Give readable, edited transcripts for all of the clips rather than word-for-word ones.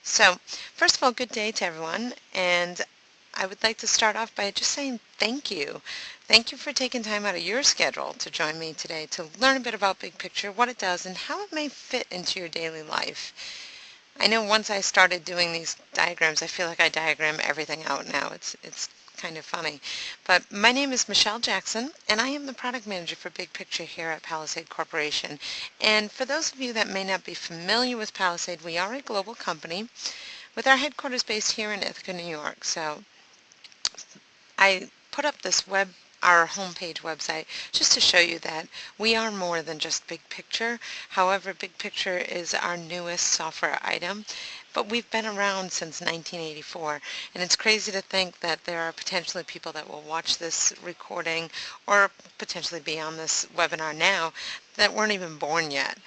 So, first of all, good day to everyone, and I would like to start off by just saying thank you. Thank you for taking time out of your schedule to join me today to learn a bit about Big Picture, what it does, and how it may fit into your daily life. I know once I started doing these diagrams, I feel like I diagram everything out now. It's kind of funny. But my name is Michelle Jackson, and I am the product manager for Big Picture here at Palisade Corporation. And for those of you that may not be familiar with Palisade, we are a global company with our headquarters based here in Ithaca, New York. So I put up our homepage website just to show you that we are more than just Big Picture. However, Big Picture is our newest software item, but we've been around since 1984, and it's crazy to think that there are potentially people that will watch this recording or potentially be on this webinar now that weren't even born yet.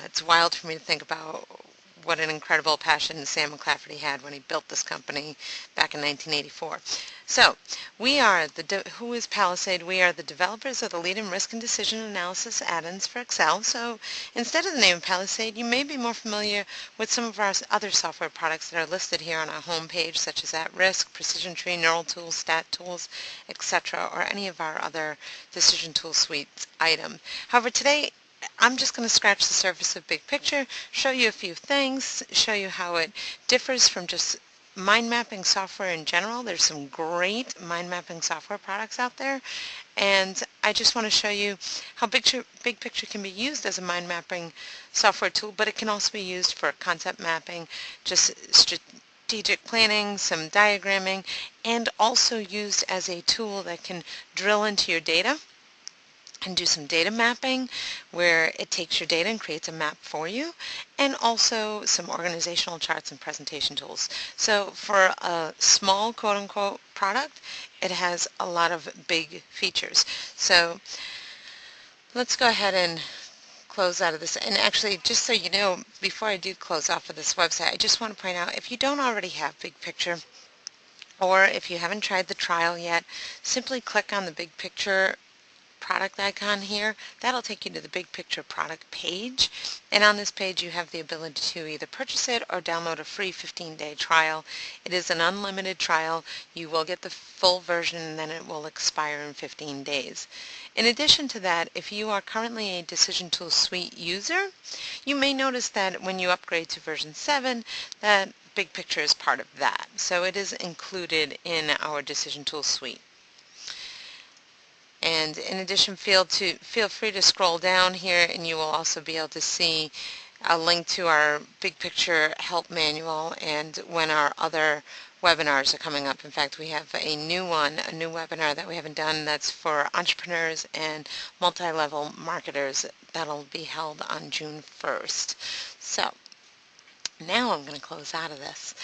It's wild for me to think about what an incredible passion Sam McClafferty had when he built this company back in 1984. So, who is Palisade? We are the developers of the lead in risk and decision analysis add-ins for Excel. So, instead of the name Palisade, you may be more familiar with some of our other software products that are listed here on our homepage, such as At-Risk, Precision Tree, Neural Tools, Stat Tools, etc., or any of our other Decision Tool Suite items. However, today, I'm just going to scratch the surface of Big Picture, show you a few things, show you how it differs from just mind mapping software in general. There's some great mind mapping software products out there, and I just want to show you how Big Picture can be used as a mind mapping software tool, but it can also be used for concept mapping, just strategic planning, some diagramming, and also used as a tool that can drill into your data and do some data mapping where it takes your data and creates a map for you, and also some organizational charts and presentation tools. So for a small quote-unquote product, it has a lot of big features. So let's go ahead and close out of this. And actually, just so you know, before I do close off of this website, I just want to point out, if you don't already have Big Picture, or if you haven't tried the trial yet, simply click on the Big Picture product icon here. That'll take you to the Big Picture product page, and on this page you have the ability to either purchase it or download a free 15-day trial. It is an unlimited trial. You will get the full version and then it will expire in 15 days. In addition to that, if you are currently a Decision Tool Suite user, you may notice that when you upgrade to version 7 that Big Picture is part of that. So it is included in our Decision Tool Suite. And in addition, feel free to scroll down here, and you will also be able to see a link to our Big Picture help manual and when our other webinars are coming up. In fact, we have a new webinar that we haven't done that's for entrepreneurs and multi-level marketers that'll be held on June 1st. So now I'm going to close out of this,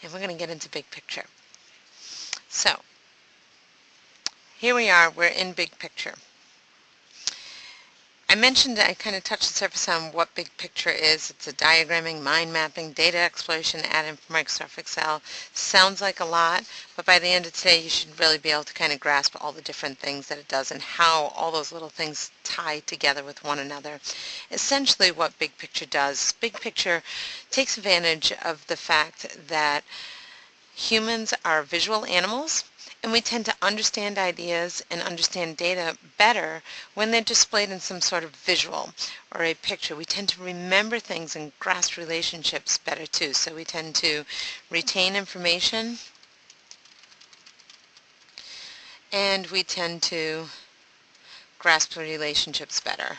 and we're going to get into Big Picture. So here we are, we're in Big Picture. I mentioned I kind of touched the surface on what Big Picture is. It's a diagramming, mind mapping, data exploration add-in for Microsoft Excel. Sounds like a lot, but by the end of today you should really be able to kind of grasp all the different things that it does and how all those little things tie together with one another. Essentially what Big Picture does, Big Picture takes advantage of the fact that humans are visual animals, and we tend to understand ideas and understand data better when they're displayed in some sort of visual or a picture. We tend to remember things and grasp relationships better too. So we tend to retain information, and we tend to grasp relationships better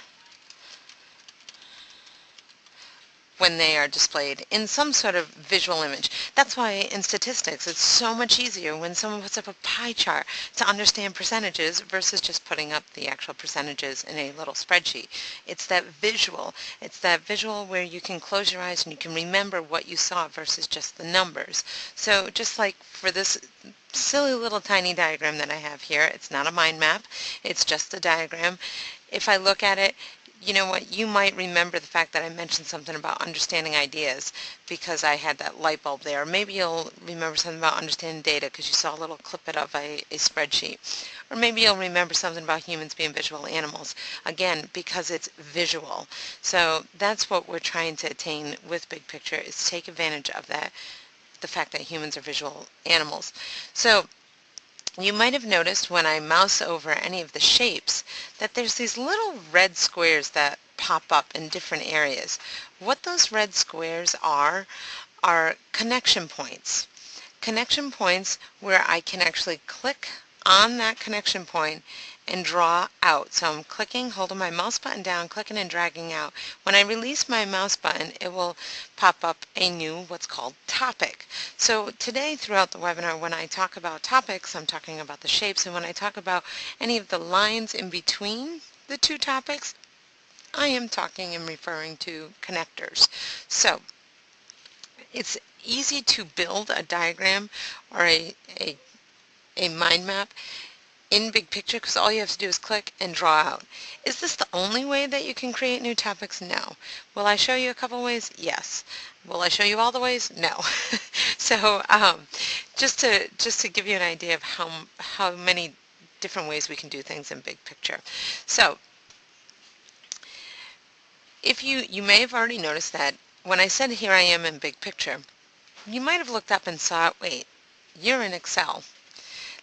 when they are displayed in some sort of visual image. That's why in statistics it's so much easier when someone puts up a pie chart to understand percentages versus just putting up the actual percentages in a little spreadsheet. It's that visual. It's that visual where you can close your eyes and you can remember what you saw versus just the numbers. So just like for this silly little tiny diagram that I have here, it's not a mind map, it's just a diagram. If I look at it, you know what, you might remember the fact that I mentioned something about understanding ideas because I had that light bulb there. Maybe you'll remember something about understanding data because you saw a little clip of a spreadsheet. Or maybe you'll remember something about humans being visual animals, again, because it's visual. So that's what we're trying to attain with Big Picture, is take advantage of that, the fact that humans are visual animals. So you might have noticed when I mouse over any of the shapes that there's these little red squares that pop up in different areas. What those red squares are connection points. Connection points where I can actually click on that connection point and draw out. So I'm clicking, holding my mouse button down, clicking and dragging out. When I release my mouse button, it will pop up a new what's called topic. So today throughout the webinar, when I talk about topics, I'm talking about the shapes, and when I talk about any of the lines in between the two topics, I am talking and referring to connectors. So it's easy to build a diagram or a mind map in Big Picture because all you have to do is click and draw out. Is this the only way that you can create new topics? No. Will I show you a couple ways? Yes. Will I show you all the ways? No. So just to give you an idea of how many different ways we can do things in Big Picture. So if you may have already noticed that when I said here I am in Big Picture, you might have looked up and saw, wait, you're in Excel.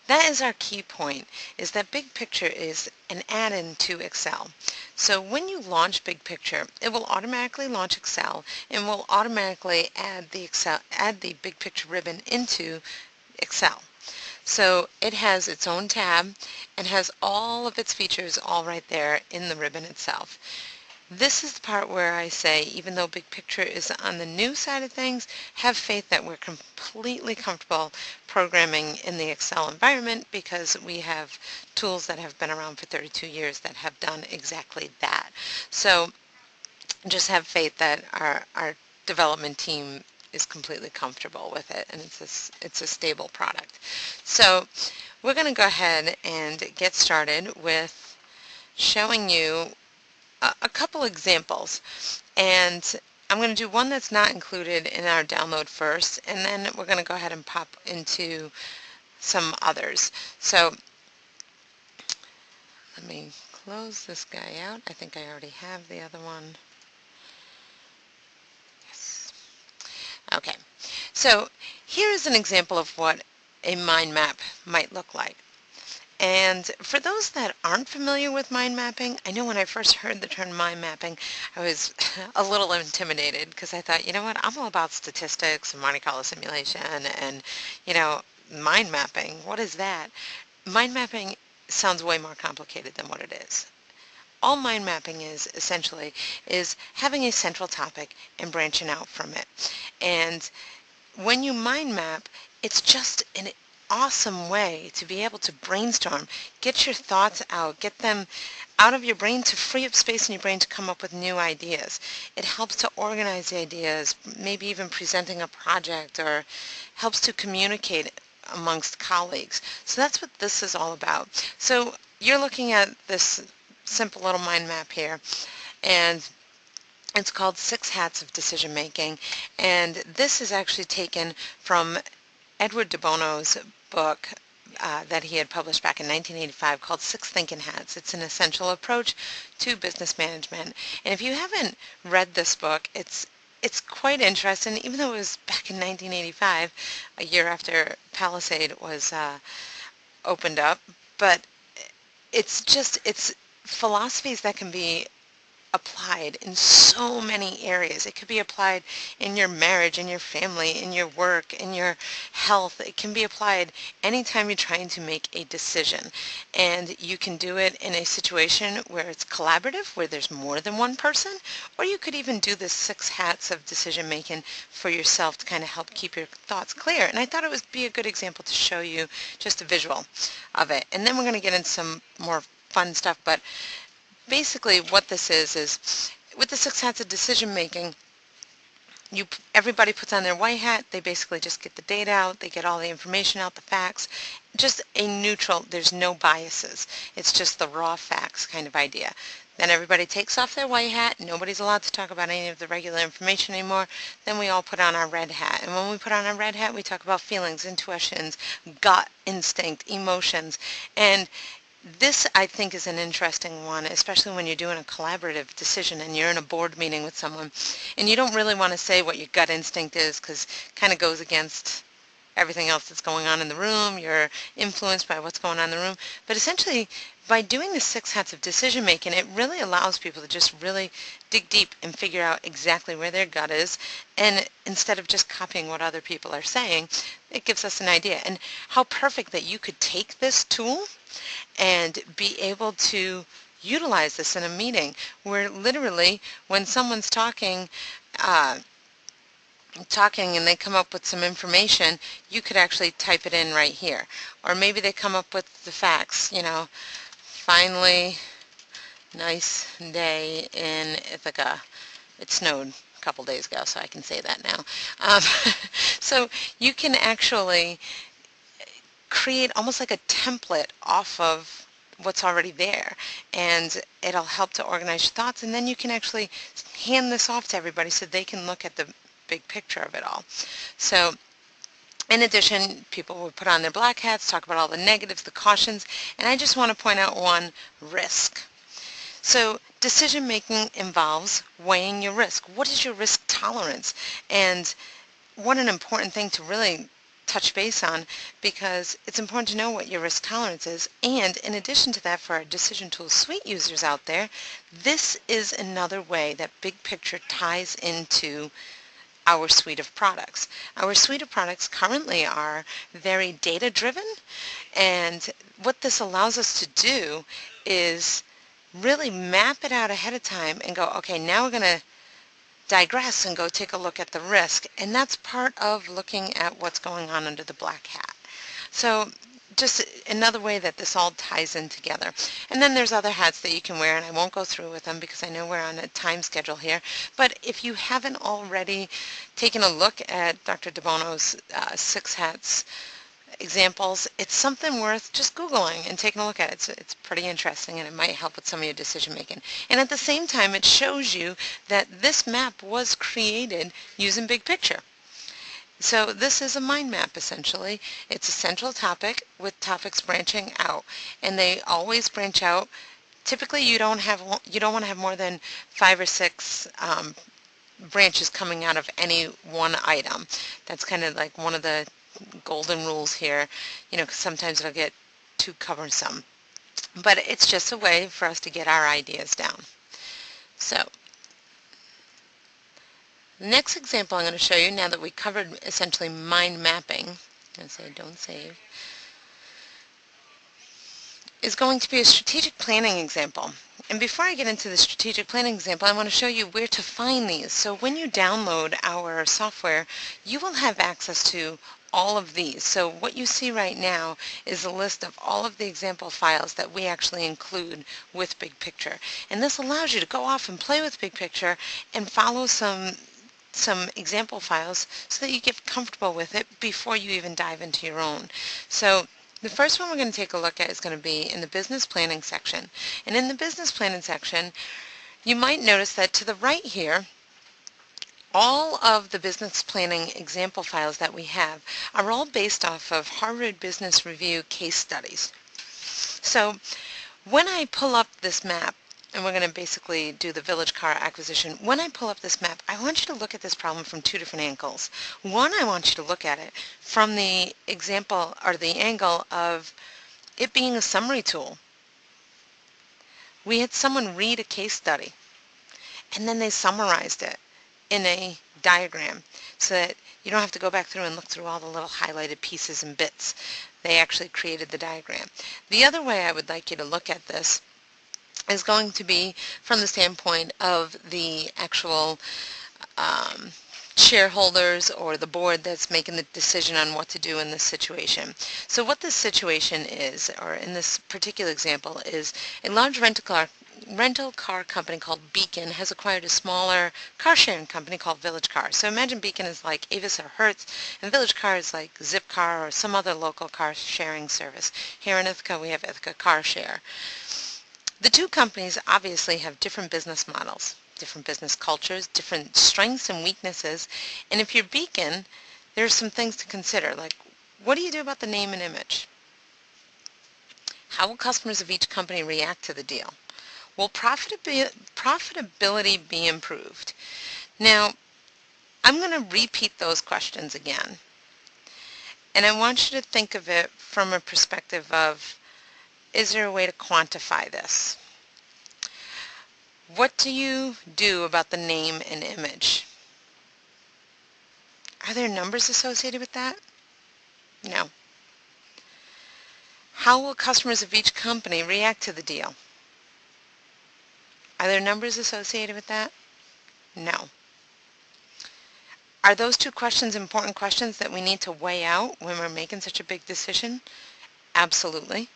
That is our key point, is that Big Picture is an add-in to Excel. So when you launch Big Picture, it will automatically launch Excel and will automatically add the Big Picture ribbon into Excel. So it has its own tab and has all of its features all right there in the ribbon itself. This is the part where I say, even though Big Picture is on the new side of things, have faith that we're completely comfortable programming in the Excel environment because we have tools that have been around for 32 years that have done exactly that. So just have faith that our development team is completely comfortable with it, and it's a stable product. So we're going to go ahead and get started with showing you a couple examples, and I'm going to do one that's not included in our download first, and then we're going to go ahead and pop into some others. So let me close this guy out. I think I already have the other one. Yes. Okay, so here's an example of what a mind map might look like. And for those that aren't familiar with mind mapping, I know when I first heard the term mind mapping, I was a little intimidated because I thought, you know what, I'm all about statistics and Monte Carlo simulation and, mind mapping. What is that? Mind mapping sounds way more complicated than what it is. All mind mapping is essentially is having a central topic and branching out from it. And when you mind map, it's just an awesome way to be able to brainstorm, get your thoughts out, get them out of your brain to free up space in your brain to come up with new ideas. It helps to organize the ideas, maybe even presenting a project, or helps to communicate amongst colleagues. So that's what this is all about. So you're looking at this simple little mind map here, and it's called 6 Hats of Decision Making, and this is actually taken from Edward de Bono's book that he had published back in 1985 called 6 Thinking Hats. It's an essential approach to business management. And if you haven't read this book, it's quite interesting, even though it was back in 1985, a year after Palisade was opened up. But it's philosophies that can be applied in so many areas. It could be applied in your marriage, in your family, in your work, in your health. It can be applied anytime you're trying to make a decision. And you can do it in a situation where it's collaborative, where there's more than one person, or you could even do the 6 hats of decision making for yourself to kind of help keep your thoughts clear. And I thought it would be a good example to show you just a visual of it. And then we're going to get into some more fun stuff, but basically what this is with the 6 hats of decision making, everybody puts on their white hat. They basically just get the data out, they get all the information out, the facts, just a neutral, there's no biases. It's just the raw facts kind of idea. Then everybody takes off their white hat. Nobody's allowed to talk about any of the regular information anymore. Then we all put on our red hat. And when we put on our red hat, we talk about feelings, intuitions, gut instinct, emotions. And this, I think, is an interesting one, especially when you're doing a collaborative decision and you're in a board meeting with someone and you don't really want to say what your gut instinct is because it kind of goes against everything else that's going on in the room. You're influenced by what's going on in the room. But essentially, by doing the 6 hats of decision making, it really allows people to just really dig deep and figure out exactly where their gut is. And instead of just copying what other people are saying, it gives us an idea. And how perfect that you could take this tool and be able to utilize this in a meeting where literally when someone's uh, talking and they come up with some information, you could actually type it in right here. Or maybe they come up with the facts, finally, nice day in Ithaca. It snowed a couple days ago, so I can say that now. So you can actually create almost like a template off of what's already there, and it'll help to organize your thoughts, and then you can actually hand this off to everybody so they can look at the big picture of it all. So in addition, people will put on their black hats, talk about all the negatives, the cautions, and I just want to point out one: risk. So decision making involves weighing your risk. What is your risk tolerance? And what an important thing to really touch base on, because it's important to know what your risk tolerance is. And in addition to that, for our Decision Tools Suite users out there, this is another way that Big Picture ties into our suite of products. Our suite of products currently are very data-driven, and what this allows us to do is really map it out ahead of time and go, okay, now we're going to digress and go take a look at the risk. And that's part of looking at what's going on under the black hat. So just another way that this all ties in together. And then there's other hats that you can wear, and I won't go through with them because I know we're on a time schedule here. But if you haven't already taken a look at Dr. DeBono's 6 hats examples, it's something worth just Googling and taking a look at. It's pretty interesting, and it might help with some of your decision making. And at the same time, it shows you that this map was created using Big Picture. So this is a mind map, essentially. It's a central topic with topics branching out, and they always branch out. Typically, you don't want to have more than 5 or 6 branches coming out of any one item. That's kind of like one of the golden rules here, because sometimes it'll get too cumbersome. But it's just a way for us to get our ideas down. So the next example I'm going to show you, now that we covered essentially mind mapping, I'm going to say don't save, is going to be a strategic planning example. And before I get into the strategic planning example, I want to show you where to find these. So when you download our software, you will have access to all of these. So what you see right now is a list of all of the example files that we actually include with Big Picture. And this allows you to go off and play with Big Picture and follow some example files so that you get comfortable with it before you even dive into your own. So the first one we're going to take a look at is going to be in the business planning section. And in the business planning section, you might notice that to the right here, all of the business planning example files that we have are all based off of Harvard Business Review case studies. So when I pull up this map, and we're going to basically do the village car acquisition, when I pull up this map, I want you to look at this problem from 2 different angles. One, I want you to look at it from the example or the angle of it being a summary tool. We had someone read a case study, and then they summarized it in a diagram so that you don't have to go back through and look through all the little highlighted pieces and bits. They actually created the diagram. The other way I would like you to look at this is going to be from the standpoint of the actual shareholders or the board that's making the decision on what to do in this situation. So what this situation is, or in this particular example, is a large rental car company called Beacon has acquired a smaller car sharing company called Village Car. So imagine Beacon is like Avis or Hertz, and Village Car is like Zipcar or some other local car sharing service. Here in Ithaca, we have Ithaca Car Share. The two companies obviously have different business models, different business cultures, different strengths and weaknesses, and if you're Beacon, there's some things to consider, like what do you do about the name and image? How will customers of each company react to the deal? Will profitability be improved? Now, I'm going to repeat those questions again, and I want you to think of it from a perspective of, is there a way to quantify this? What do you do about the name and image? Are there numbers associated with that? No. How will customers of each company react to the deal? Are there numbers associated with that? No. Are those two questions important questions that we need to weigh out when we're making such a big decision? Absolutely.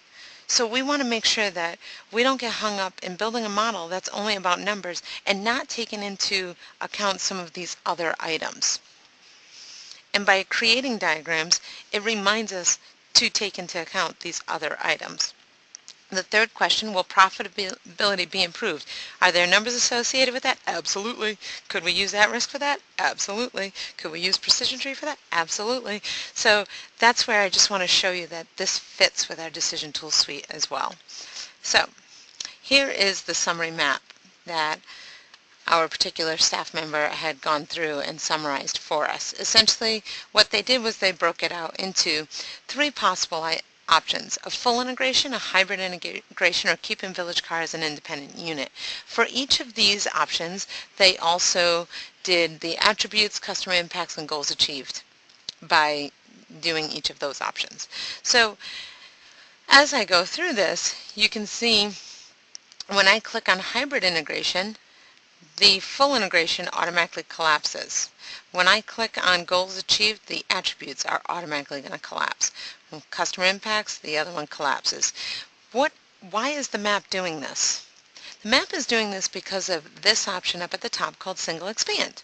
So we want to make sure that we don't get hung up in building a model that's only about numbers and not taking into account some of these other items. And by creating diagrams, it reminds us to take into account these other items. The third question, will profitability be improved? Are there numbers associated with that? Absolutely. Could we use that risk for that? Absolutely. Could we use precision tree for that? Absolutely. So that's where I just want to show you that this fits with our decision tool suite as well. So here is the summary map that our particular staff member had gone through and summarized for us. Essentially, what they did was they broke it out into three possible options: a full integration, a hybrid integration, or keeping Village Car as an independent unit. For each of these options, they also did the attributes, customer impacts, and goals achieved by doing each of those options. So as I go through this, you can see when I click on hybrid integration, the full integration automatically collapses. When I click on goals achieved, the attributes are automatically going to collapse. When customer impacts, the other one collapses. Why is the map doing this? The map is doing this because of this option up at the top called Single Expand.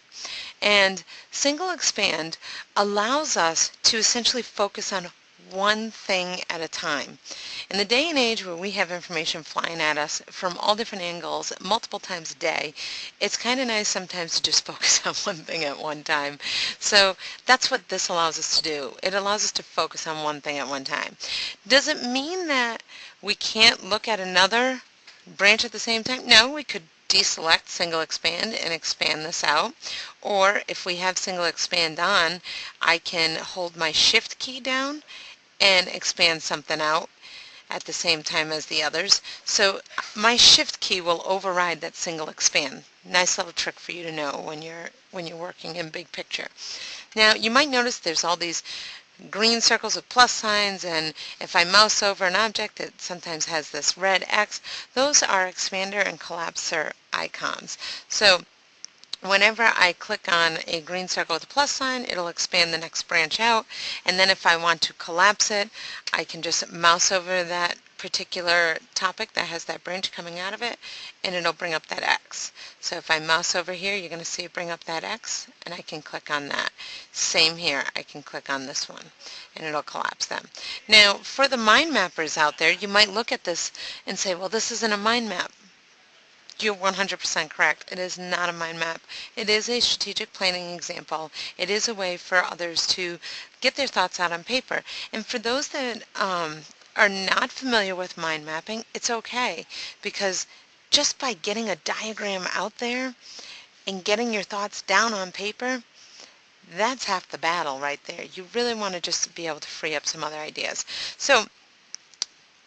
And Single Expand allows us to essentially focus on one thing at a time. In the day and age where we have information flying at us from all different angles multiple times a day, it's kind of nice sometimes to just focus on one thing at one time. So that's what this allows us to do. It allows us to focus on one thing at one time. Does it mean that we can't look at another branch at the same time? No, we could deselect Single Expand and expand this out. Or if we have Single Expand on, I can hold my Shift key down and expand something out at the same time as the others. So my Shift key will override that Single Expand. Nice little trick for you to know when you're working in Big Picture. Now you might notice there's all these green circles with plus signs, and if I mouse over an object it sometimes has this red X. Those are expander and collapser icons. So whenever I click on a green circle with a plus sign, it'll expand the next branch out, and then if I want to collapse it, I can just mouse over that particular topic that has that branch coming out of it, and it'll bring up that X. So if I mouse over here, you're going to see it bring up that X, and I can click on that. Same here, I can click on this one, and it'll collapse them. Now, for the mind mappers out there, you might look at this and say, well, this isn't a mind map. You're 100% correct. It is not a mind map. It is a strategic planning example. It is a way for others to get their thoughts out on paper. And for those that are not familiar with mind mapping, it's okay, because just by getting a diagram out there and getting your thoughts down on paper, that's half the battle right there. You really want to just be able to free up some other ideas. So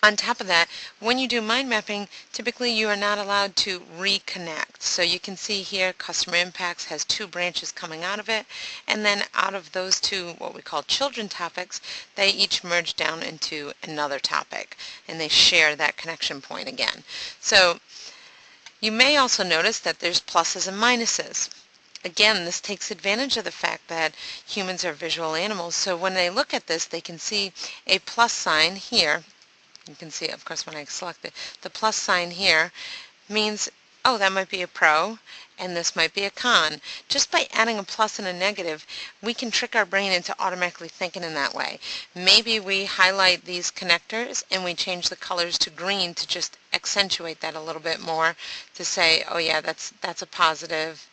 on top of that, when you do mind mapping, typically you are not allowed to reconnect. So you can see here customer impacts has two branches coming out of it, and then out of those two, what we call children topics, they each merge down into another topic, and they share that connection point again. So you may also notice that there's pluses and minuses. Again, this takes advantage of the fact that humans are visual animals, so when they look at this, they can see a plus sign here. You can see, of course, when I select it, the plus sign here means, oh, that might be a pro, and this might be a con. Just by adding a plus and a negative, we can trick our brain into automatically thinking in that way. Maybe we highlight these connectors and we change the colors to green to just accentuate that a little bit more, to say, oh yeah, that's a positive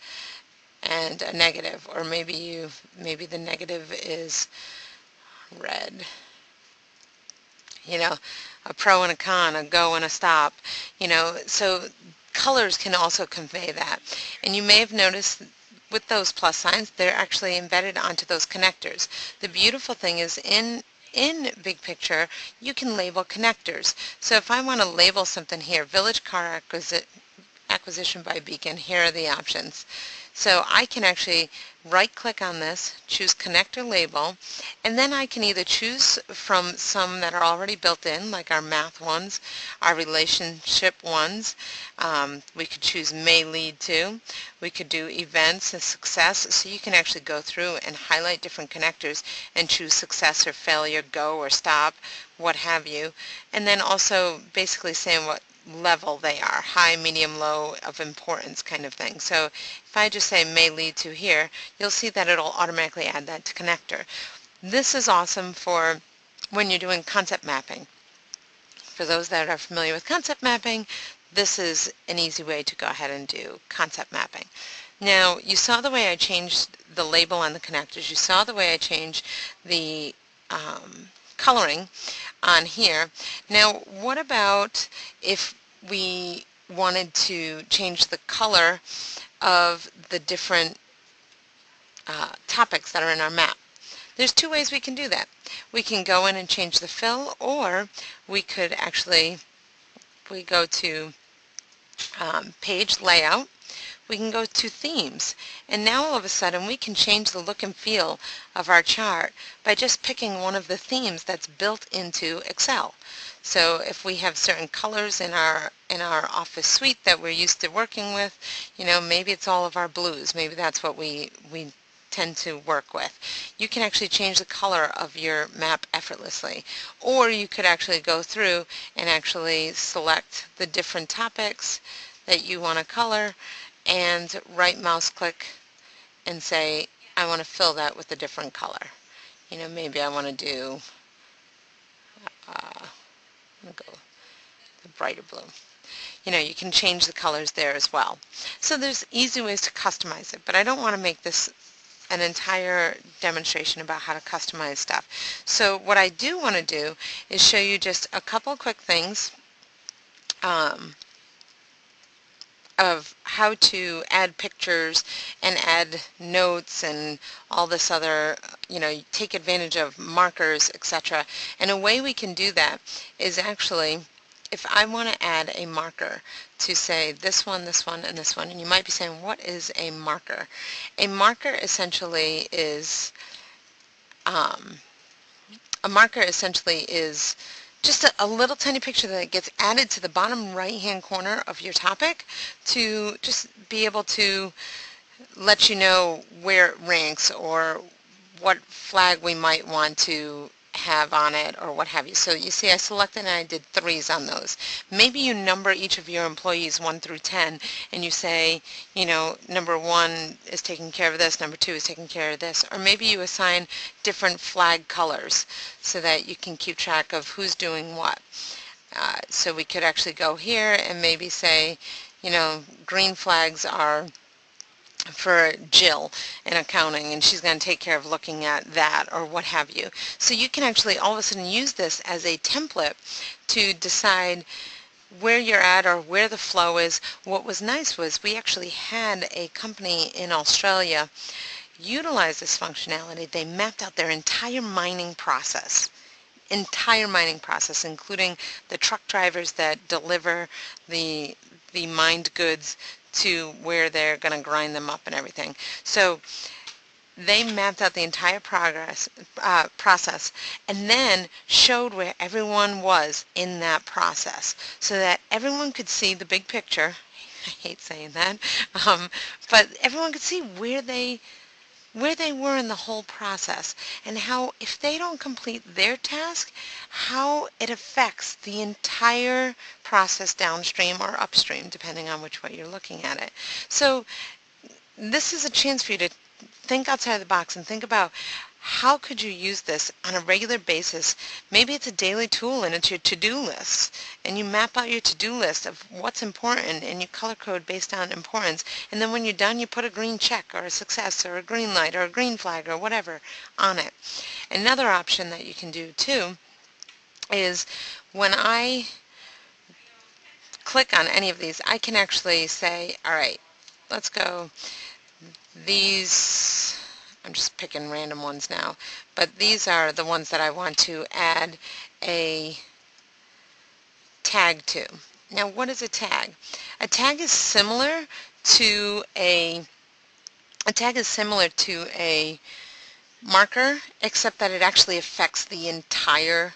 and a negative. Or maybe the negative is red. You know, a pro and a con, a go and a stop. So colors can also convey that. And you may have noticed with those plus signs, they're actually embedded onto those connectors. The beautiful thing is in Big Picture, you can label connectors. So if I want to label something here, Village Car Acquisition by Beacon, here are the options. So I can actually right-click on this, choose Connector Label, and then I can either choose from some that are already built in, like our math ones, our relationship ones. We could choose May Lead To. We could do Events and Success, so you can actually go through and highlight different connectors and choose Success or Failure, Go or Stop, what have you. And then also basically saying what level they are, high, medium, low of importance kind of thing. So if I just say May Lead To here, you'll see that it'll automatically add that to connector. This is awesome for when you're doing concept mapping. For those that are familiar with concept mapping, this is an easy way to go ahead and do concept mapping. Now, you saw the way I changed the label on the connectors. You saw the way I changed the coloring on here. Now, what about if we wanted to change the color of the different topics that are in our map? There's two ways we can do that. We can go in and change the fill, or we could actually, we go to page layout, we can go to themes, and now all of a sudden we can change the look and feel of our chart by just picking one of the themes that's built into Excel. So if we have certain colors in our office suite that we're used to working with, maybe it's all of our blues, maybe that's what we tend to work with. You can actually change the color of your map effortlessly. Or you could actually go through and actually select the different topics that you want to color and right mouse click and say, I want to fill that with a different color. Maybe I want to do, I'm going to go the brighter blue. You can change the colors there as well. So there's easy ways to customize it, but I don't want to make this an entire demonstration about how to customize stuff. So what I do want to do is show you just a couple quick things of how to add pictures and add notes and all this other, take advantage of markers, etc. And a way we can do that is actually, if I want to add a marker to say this one, and this one, and you might be saying, what is a marker? A marker essentially is just a little tiny picture that gets added to the bottom right-hand corner of your topic to just be able to let you know where it ranks or what flag we might want to have on it or what have you. So you see I selected and I did 3s on those. Maybe you number each of your employees 1 through 10 and you say, number 1 is taking care of this, number 2 is taking care of this, or maybe you assign different flag colors so that you can keep track of who's doing what. So we could actually go here and maybe say, green flags are for Jill in accounting, and she's going to take care of looking at that or what have you. So you can actually all of a sudden use this as a template to decide where you're at or where the flow is. What was nice was we actually had a company in Australia utilize this functionality. They mapped out their entire mining process, including the truck drivers that deliver the mined goods to where they're going to grind them up and everything. So they mapped out the entire process and then showed where everyone was in that process so that everyone could see the big picture. I hate saying that, but everyone could see where they where they were in the whole process, and how if they don't complete their task, how it affects the entire process downstream or upstream, depending on which way you're looking at it. So this is a chance for you to think outside the box and think about how could you use this on a regular basis. Maybe it's a daily tool and it's your to-do list, and you map out your to-do list of what's important and you color code based on importance, and then when you're done you put a green check or a success or a green light or a green flag or whatever on it. Another option that you can do too is when I click on any of these, I can actually say, all right, let's go these, I'm just picking random ones now, but these are the ones that I want to add a tag to. Now, what is a tag? A tag is similar to a marker, except that it actually affects the entire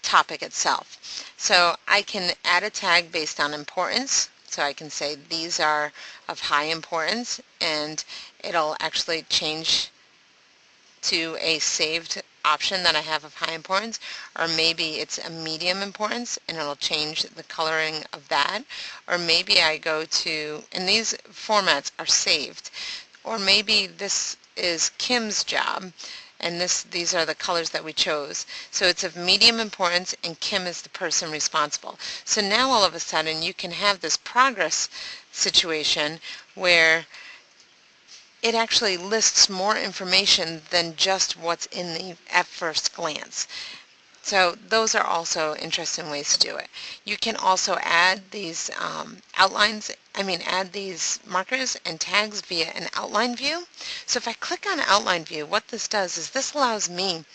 topic itself. So I can add a tag based on importance. So I can say these are of high importance, and it'll actually change to a saved option that I have of high importance, or maybe it's a medium importance and it'll change the coloring of that, or maybe I go to, and these formats are saved, or maybe this is Kim's job and these are the colors that we chose. So it's of medium importance and Kim is the person responsible. So now all of a sudden you can have this progress situation where it actually lists more information than just what's in the at first glance. So those are also interesting ways to do it. You can also add these add these markers and tags via an outline view. So if I click on outline view, what this does is this allows me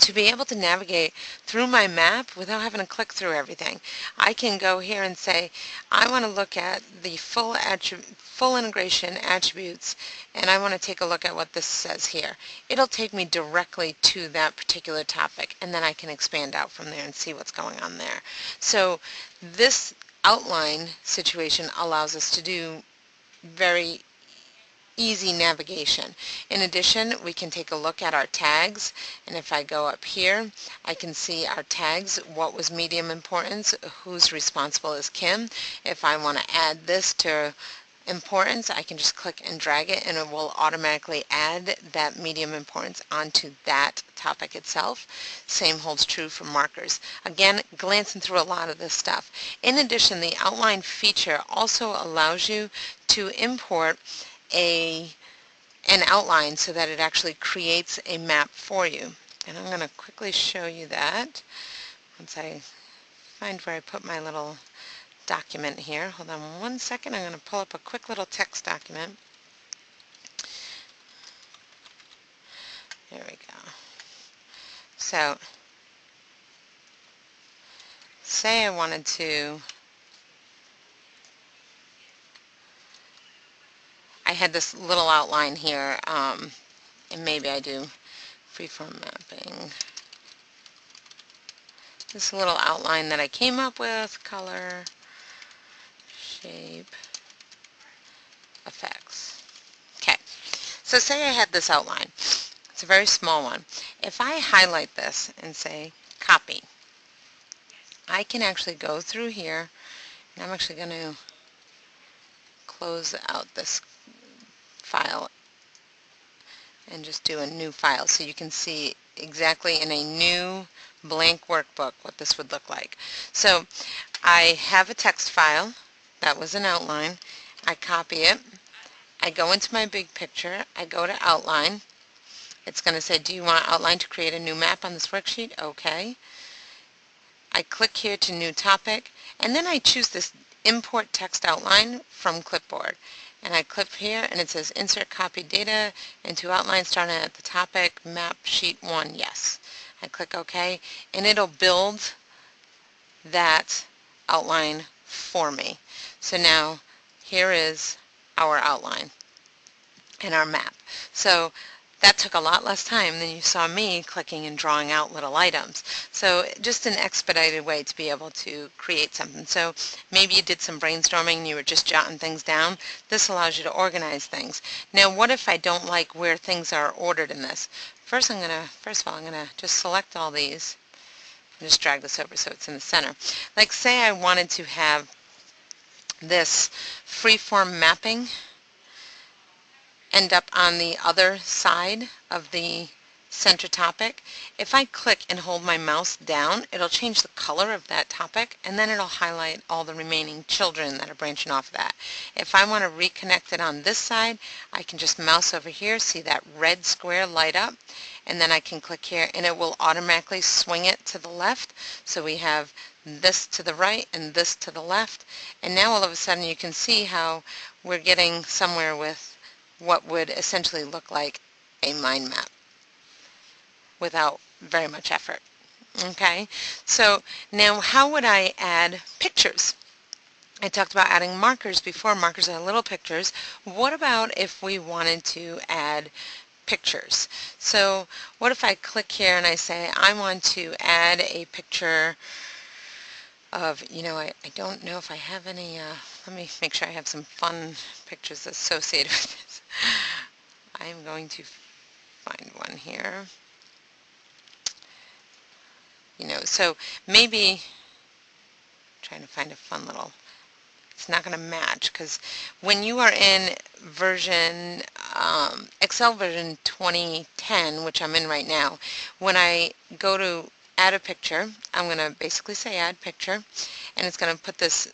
to be able to navigate through my map without having to click through everything. I can go here and say, I want to look at the full integration attributes, and I want to take a look at what this says here. It'll take me directly to that particular topic, and then I can expand out from there and see what's going on there. So this outline situation allows us to do very easy navigation. In addition, we can take a look at our tags, and if I go up here, I can see our tags, what was medium importance, who's responsible is Kim. If I want to add this to importance, I can just click and drag it and it will automatically add that medium importance onto that topic itself. Same holds true for markers. Again, glancing through a lot of this stuff. In addition, the outline feature also allows you to import an outline so that it actually creates a map for you. And I'm going to quickly show you that once I find where I put my little document here. Hold on one second. I'm going to pull up a quick little text document. There we go. So say I wanted to, I had this little outline here, and maybe I do freeform mapping. This little outline that I came up with, color, shape, effects. Okay, so say I had this outline. It's a very small one. If I highlight this and say copy, I can actually go through here, and I'm actually going to close out this file and just do a new file so you can see exactly in a new blank workbook what this would look like. So I have a text file that was an outline. I copy it. I go into my big picture. I go to outline. It's going to say, do you want outline to create a new map on this worksheet? Okay. I click here to new topic, and then I choose this import text outline from clipboard. And I click here and it says insert copy data into outline starting at the topic, map sheet 1, yes. I click OK, and it'll build that outline for me. So now here is our outline and our map. So that took a lot less time than you saw me clicking and drawing out little items. So just an expedited way to be able to create something. So maybe you did some brainstorming and you were just jotting things down. This allows you to organize things. Now what if I don't like where things are ordered in this? First of all, I'm going to just select all these and just drag this over so it's in the center. Like say I wanted to have this freeform mapping end up on the other side of the center topic. If I click and hold my mouse down, it'll change the color of that topic, and then it'll highlight all the remaining children that are branching off of that. If I want to reconnect it on this side, I can just mouse over here, see that red square light up, and then I can click here and it will automatically swing it to the left. So we have this to the right and this to the left, and now all of a sudden you can see how we're getting somewhere with what would essentially look like a mind map without very much effort. Okay, so now how would I add pictures? I talked about adding markers before. Markers are little pictures. What about if we wanted to add pictures? So what if I click here and I say I want to add a picture of, I don't know if I have any, let me make sure I have some fun pictures associated with this. I'm going to find one here. So maybe trying to find a fun little, it's not going to match because when you are in version, Excel version 2010, which I'm in right now, when I go to add a picture, I'm going to basically say add picture, and it's going to put this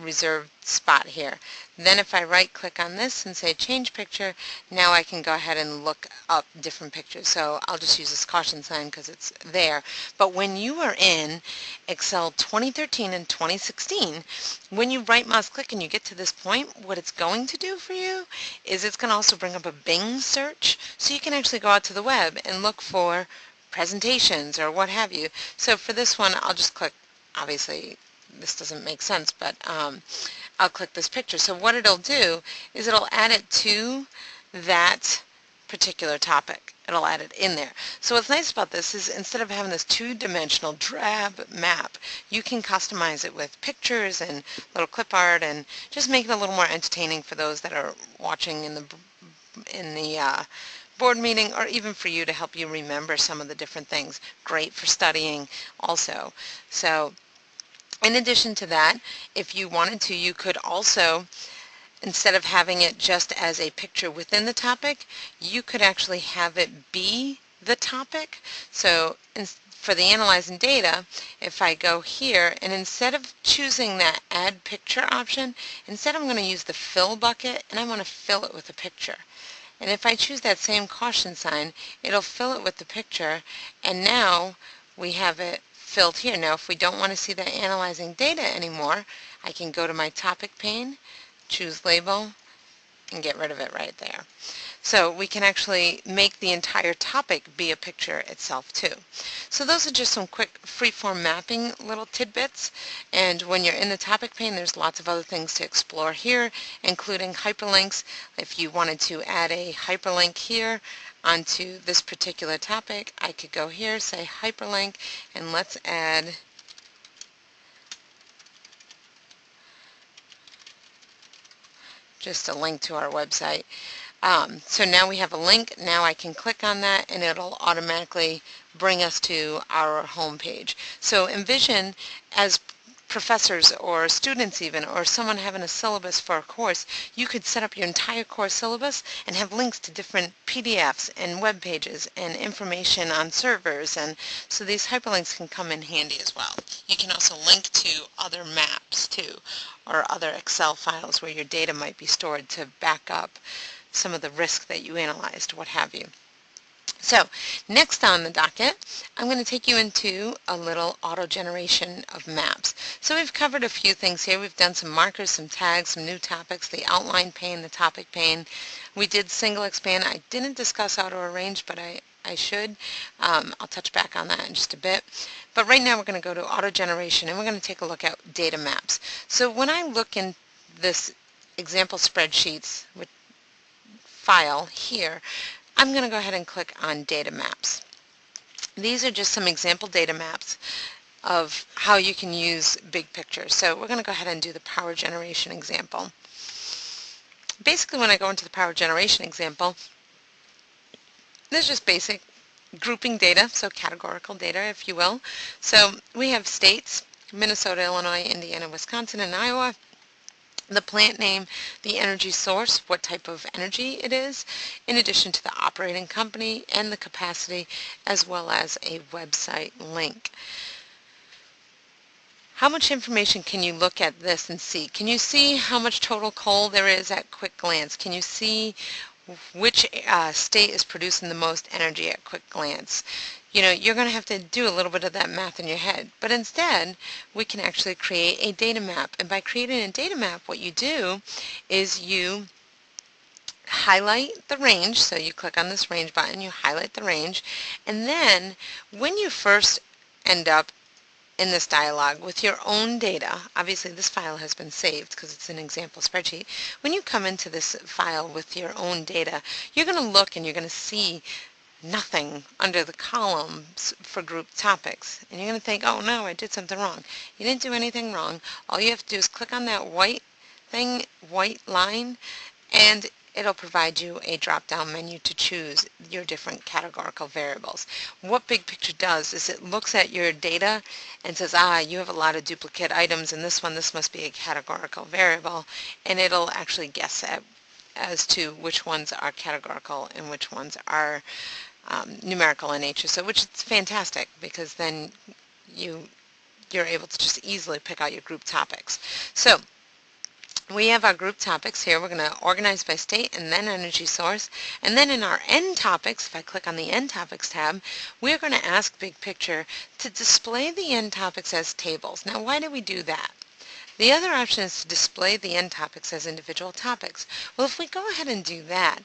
reserved spot here. Then if I right click on this and say change picture, now I can go ahead and look up different pictures. So I'll just use this caution sign because it's there. But when you are in Excel 2013 and 2016, when you right mouse click and you get to this point, what it's going to do for you is it's going to also bring up a Bing search, so you can actually go out to the web and look for presentations or what have you. So for this one, I'll just click, obviously this doesn't make sense, but I'll click this picture. So what it'll do is it'll add it to that particular topic. It'll add it in there. So what's nice about this is instead of having this two-dimensional drab map, you can customize it with pictures and little clip art and just make it a little more entertaining for those that are watching in the board meeting, or even for you to help you remember some of the different things. Great for studying also. So in addition to that, if you wanted to, you could also, instead of having it just as a picture within the topic, you could actually have it be the topic. So for the analyzing data, if I go here, and instead of choosing that add picture option, instead I'm going to use the fill bucket, and I want to fill it with a picture. And if I choose that same caution sign, it'll fill it with the picture, and now we have it filled here. Now if we don't want to see the analyzing data anymore, I can go to my topic pane, choose label, and get rid of it right there. So we can actually make the entire topic be a picture itself too. So those are just some quick freeform mapping little tidbits, and when you're in the topic pane there's lots of other things to explore here, including hyperlinks. If you wanted to add a hyperlink here onto this particular topic, I could go here, say hyperlink, and let's add just a link to our website. So now we have a link. Now I can click on that and it'll automatically bring us to our home page. So envision, as professors or students even, or someone having a syllabus for a course, you could set up your entire course syllabus and have links to different PDFs and web pages and information on servers, and so these hyperlinks can come in handy as well. You can also link to other maps too, or other Excel files where your data might be stored to back up some of the risk that you analyzed, what have you. So next on the docket, I'm going to take you into a little auto generation of maps. So we've covered a few things here. We've done some markers, some tags, some new topics, the outline pane, the topic pane. We did single expand. I didn't discuss auto arrange, but I should. I'll touch back on that in just a bit. But right now we're going to go to auto generation and we're going to take a look at data maps. So when I look in this example spreadsheets with file here, I'm going to go ahead and click on Data Maps. These are just some example data maps of how you can use Big Picture. So we're going to go ahead and do the power generation example. Basically, when I go into the power generation example, this is just basic grouping data, so categorical data, if you will. So we have states, Minnesota, Illinois, Indiana, Wisconsin, and Iowa. The plant name, the energy source, what type of energy it is, in addition to the operating company and the capacity, as well as a website link. How much information can you look at this and see? Can you see how much total coal there is at quick glance? Can you see which state is producing the most energy at quick glance? You know, you're going to have to do a little bit of that math in your head. But instead, we can actually create a data map. And by creating a data map, what you do is you highlight the range. So you click on this range button, you highlight the range. And then when you first end up in this dialog with your own data, obviously this file has been saved because it's an example spreadsheet. When you come into this file with your own data, you're going to look and you're going to see nothing under the columns for group topics. And you're going to think, oh no, I did something wrong. You didn't do anything wrong. All you have to do is click on that white line, and it'll provide you a drop-down menu to choose your different categorical variables. What Big Picture does is it looks at your data and says, you have a lot of duplicate items in this one, this must be a categorical variable, and it'll actually guess as to which ones are categorical and which ones are numerical in nature. So which is fantastic, because then you're able to just easily pick out your group topics. So we have our group topics here. We're going to organize by state and then energy source. And then in our end topics, if I click on the end topics tab, we're going to ask Big Picture to display the end topics as tables. Now, why do we do that? The other option is to display the end topics as individual topics. Well, if we go ahead and do that,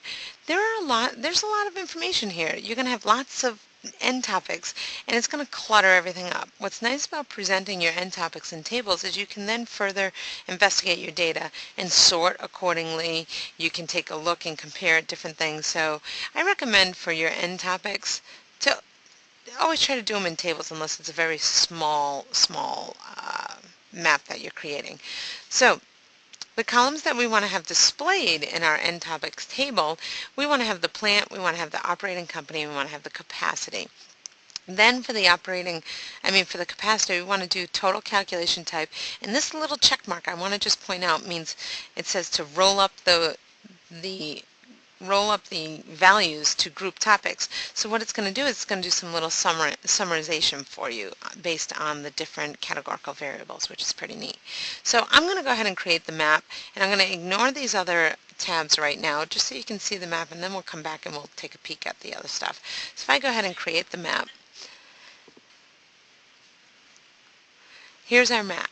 there's a lot of information here. You're going to have lots of end topics, and it's going to clutter everything up. What's nice about presenting your end topics in tables is you can then further investigate your data and sort accordingly. You can take a look and compare different things. So I recommend for your end topics to always try to do them in tables unless it's a very small map that you're creating. So the columns that we want to have displayed in our end topics table, we want to have the plant, we want to have the operating company, we want to have the capacity. Then for the capacity, we want to do total calculation type. And this little check mark I want to just point out means it says to roll up the values to group topics. So what it's going to do is it's going to do some little summarization for you based on the different categorical variables, which is pretty neat. So I'm going to go ahead and create the map, and I'm going to ignore these other tabs right now just so you can see the map, and then we'll come back and we'll take a peek at the other stuff. So if I go ahead and create the map, here's our map.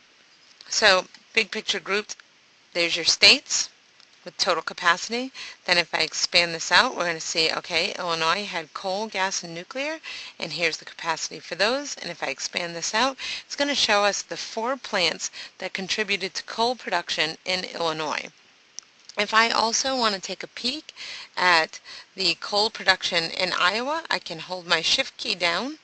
So Big Picture grouped, there's your states with total capacity. Then if I expand this out, we're going to see, okay, Illinois had coal, gas, and nuclear, and here's the capacity for those. And if I expand this out, it's going to show us the 4 plants that contributed to coal production in Illinois. If I also want to take a peek at the coal production in Iowa, I can hold my Shift key down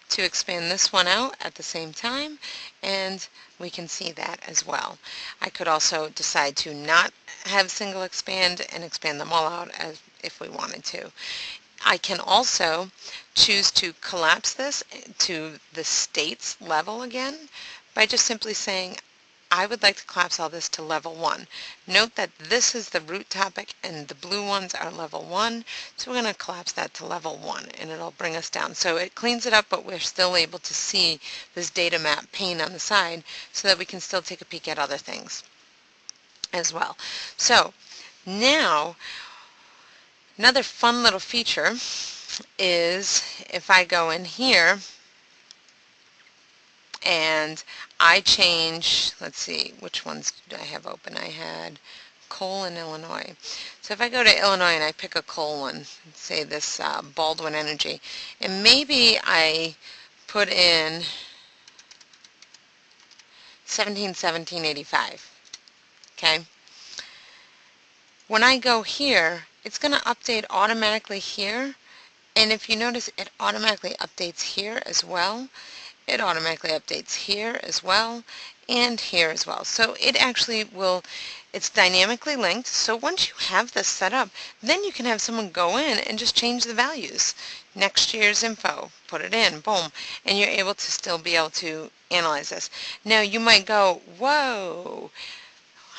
to expand this one out at the same time, and we can see that as well. I could also decide to not have single expand and expand them all out as if we wanted to. I can also choose to collapse this to the states level again by just simply saying I would like to collapse all this to level 1. Note that this is the root topic and the blue ones are level 1, so we're going to collapse that to level 1 and it'll bring us down. So it cleans it up, but we're still able to see this data map pane on the side so that we can still take a peek at other things as well. So now another fun little feature is if I go in here and I change, let's see, which ones did I have open? I had coal in Illinois. So if I go to Illinois and I pick a coal one, say this Baldwin Energy, and maybe I put in 17-17-85, okay? When I go here, it's going to update automatically here And if you notice, it automatically updates here as well. It automatically updates here as well, and here as well. So it actually will, it's dynamically linked. So once you have this set up, then you can have someone go in and just change the values. Next year's info, put it in, boom, and you're able to still be able to analyze this. Now you might go, whoa,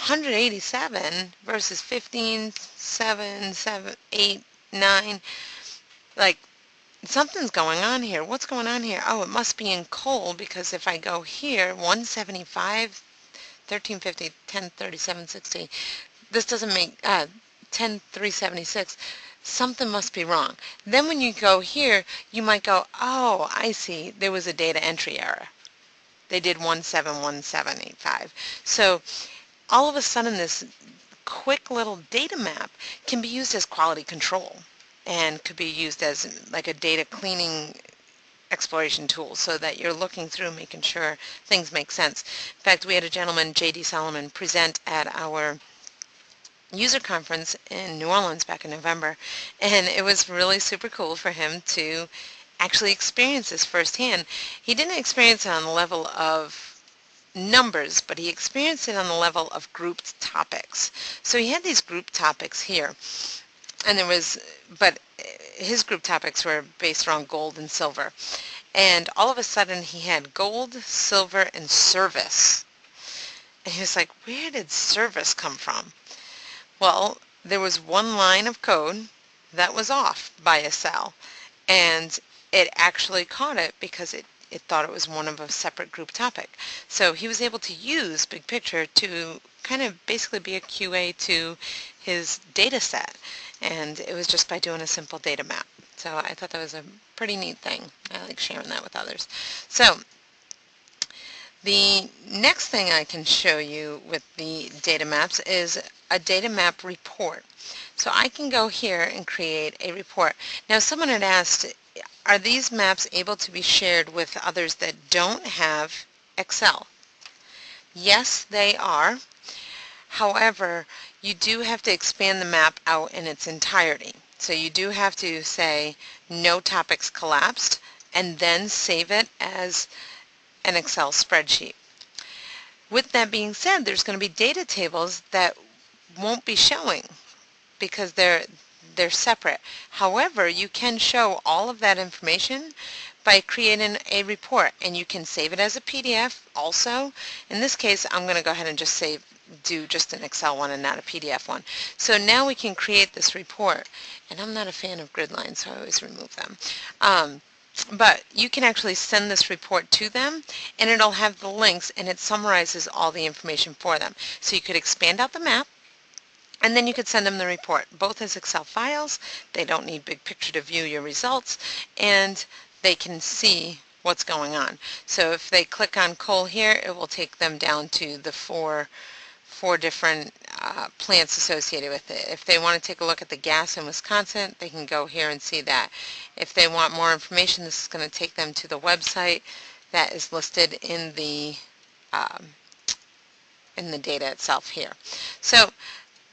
187 versus 15, 7, 7, 8, 9, like something's going on here. What's going on here? Oh, it must be in coal, because if I go here, 175, 1350, 1037, 60, this doesn't make 10376. Something must be wrong. Then when you go here, you might go, oh, I see, there was a data entry error. They did 171785. So all of a sudden this quick little data map can be used as quality control and could be used as like a data cleaning exploration tool, so that you're looking through making sure things make sense. In fact, we had a gentleman, J.D. Solomon, present at our user conference in New Orleans back in November, and it was really super cool for him to actually experience this firsthand. He didn't experience it on the level of numbers, but he experienced it on the level of grouped topics. So he had these group topics here, and there was, but his group topics were based around gold and silver. And all of a sudden he had gold, silver, and service. And he was like, where did service come from? Well, there was one line of code that was off by a cell, and it actually caught it because it thought it was one of a separate group topic. So he was able to use Big Picture to kind of basically be a QA to his data set, and it was just by doing a simple data map. So I thought that was a pretty neat thing. I like sharing that with others. So the next thing I can show you with the data maps is a data map report. So I can go here and create a report. Now someone had asked, are these maps able to be shared with others that don't have Excel? Yes, they are. However, you do have to expand the map out in its entirety. So you do have to say no topics collapsed and then save it as an Excel spreadsheet. With that being said, there's going to be data tables that won't be showing because they're separate. However, you can show all of that information by creating a report, and you can save it as a PDF also. In this case, I'm going to go ahead and just do just an Excel one and not a PDF one. So now we can create this report, and I'm not a fan of grid lines, so I always remove them. But you can actually send this report to them, and it'll have the links, and it summarizes all the information for them. So you could expand out the map, and then you could send them the report, both as Excel files. They don't need Big Picture to view your results, and they can see what's going on. So if they click on coal here, it will take them down to the four different plants associated with it. If they want to take a look at the gas in Wisconsin, they can go here and see that. If they want more information, this is going to take them to the website that is listed in the data itself here. So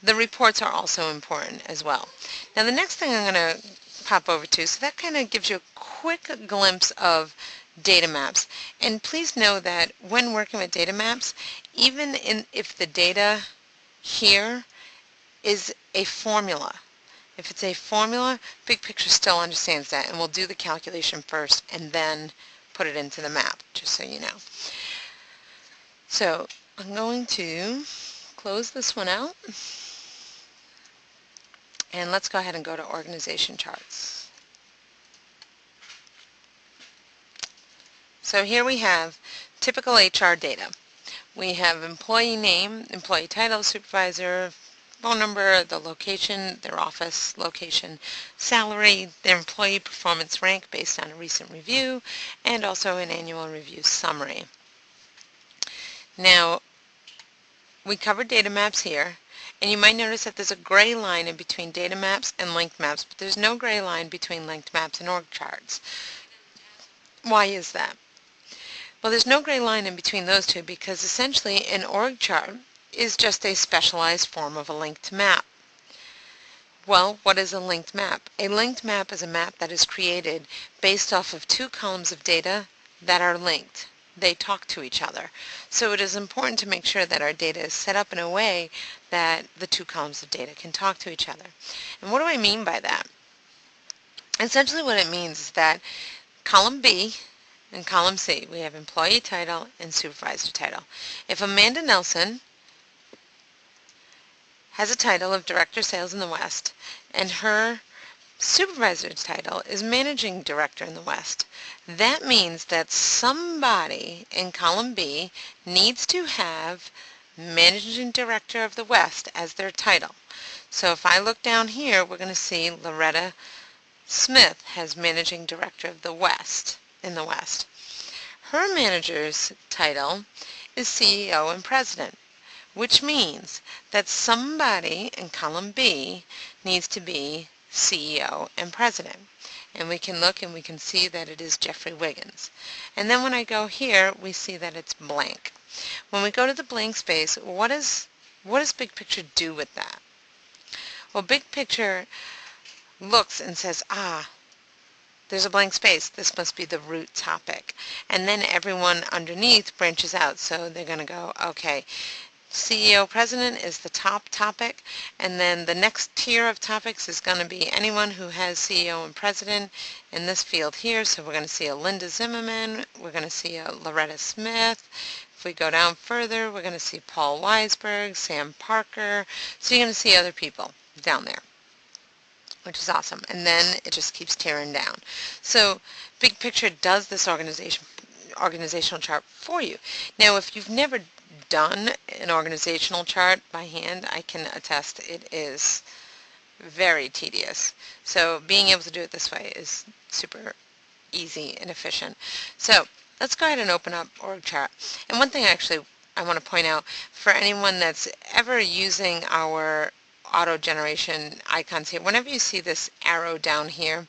the reports are also important as well. Now the next thing I'm going to pop over to, so that kind of gives you a quick glimpse of data maps. And please know that when working with data maps, even if the data here is a formula, if it's a formula, Big Picture still understands that and will do the calculation first and then put it into the map, just so you know. So I'm going to close this one out, and let's go ahead and go to organization charts. So here we have typical HR data. We have employee name, employee title, supervisor, phone number, the location, their office location, salary, their employee performance rank based on a recent review, and also an annual review summary. Now, we covered data maps here, and you might notice that there's a gray line in between data maps and linked maps, but there's no gray line between linked maps and org charts. Why is that? Well, there's no gray line in between those two because essentially an org chart is just a specialized form of a linked map. Well, what is a linked map? A linked map is a map that is created based off of two columns of data that are linked. They talk to each other. So it is important to make sure that our data is set up in a way that the two columns of data can talk to each other. And what do I mean by that? Essentially what it means is that column B and column C, we have employee title and supervisor title. If Amanda Nelson has a title of Director Sales in the West and her supervisor's title is Managing Director in the West, that means that somebody in column B needs to have Managing Director of the West as their title. So if I look down here, we're going to see Loretta Smith has Managing Director of the West in the West. Her manager's title is CEO and President, which means that somebody in column B needs to be CEO and President. And we can look and we can see that it is Jeffrey Wiggins. And then when I go here, we see that it's blank. When we go to the blank space, what does Big Picture do with that? Well, Big Picture looks and says, there's a blank space. This must be the root topic. And then everyone underneath branches out. So they're going to go, okay, CEO President is the top topic, and then the next tier of topics is going to be anyone who has CEO and President in this field here. So we're going to see a Linda Zimmerman, we're going to see a Loretta Smith. If we go down further, we're going to see Paul Weisberg, Sam Parker. So you're going to see other people down there, which is awesome. And then it just keeps tearing down. So Big Picture does this organizational chart for you. Now, if you've never done an organizational chart by hand, I can attest it is very tedious. So being able to do it this way is super easy and efficient. So let's go ahead and open up org chart. And one thing actually I want to point out, for anyone that's ever using our auto generation icons here, whenever you see this arrow down here,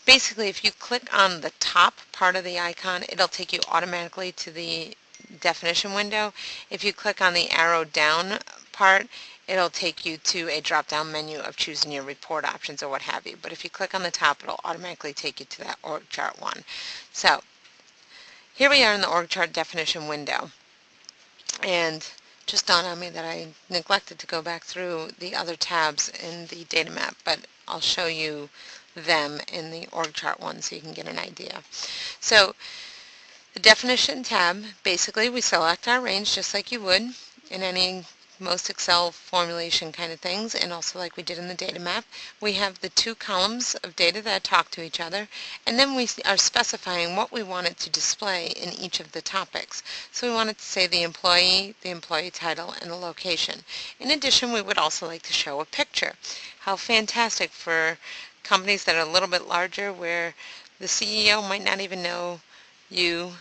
basically if you click on the top part of the icon, it'll take you automatically to the definition window. If you click on the arrow down part, it'll take you to a drop-down menu of choosing your report options or what have you. But if you click on the top, it'll automatically take you to that org chart one. So here we are in the org chart definition window. And just dawned on me that I neglected to go back through the other tabs in the data map, but I'll show you them in the org chart one so you can get an idea. So the definition tab, basically we select our range just like you would in most Excel formulation kind of things, and also like we did in the data map. We have the two columns of data that talk to each other, and then we are specifying what we want it to display in each of the topics. So we want it to say the employee title, and the location. In addition, we would also like to show a picture. How fantastic for companies that are a little bit larger, where the CEO might not even know you,